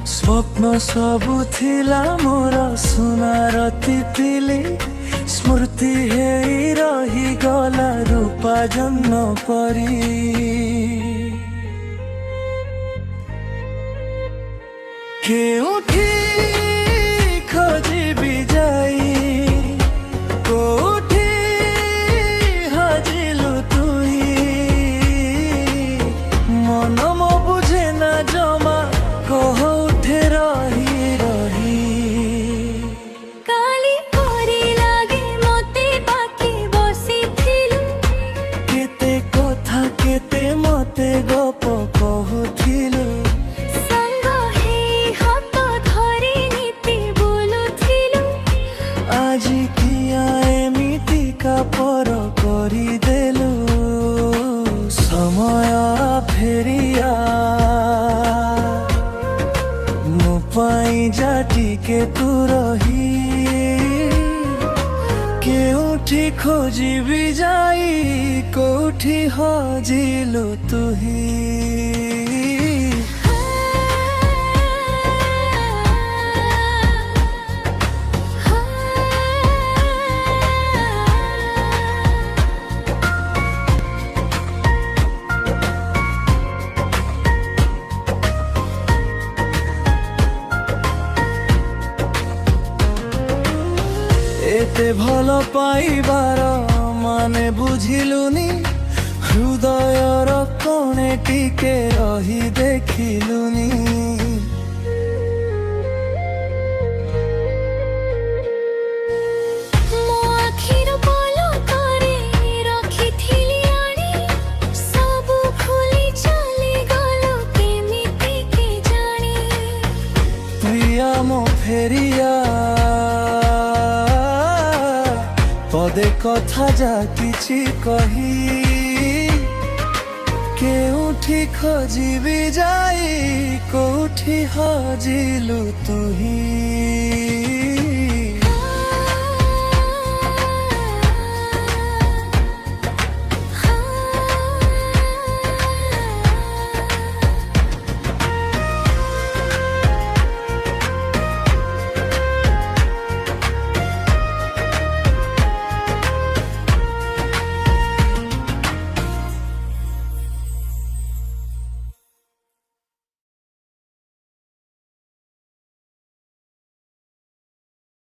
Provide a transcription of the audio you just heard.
स्वप्न सबु थिला मोर सुनार तितिली स्मृति हेई रही गला रूपा जन्न परी केउठी खोजिबी जाई कोउठी हाजिलु तुई मन मो बुझे ना जमा कह उठे रही रही काली परी लागे मते पाके बसी थिलु केते कथा केते मते गप कहूथिलु संग हे हाथ धरी नीति बोलुथिलु आज किया एमिति का पर करी देलु समय फेरिया मो पाई जाटी के तू रही केउठी खोजिबी जाई कोउठी हजिलु तुही एते भल पाइबार माने बुझिलुनी हृदयर कोणे टिके रही देखिलुनी मो आखिर पलकरे रखिथिली आनी सबु भूली चली गलो केमिति के जानी प्रिया मो फेरिया पदे कथा जा किछि कही केउठी खोजिबी जाई कोउठी हजिलु तुही।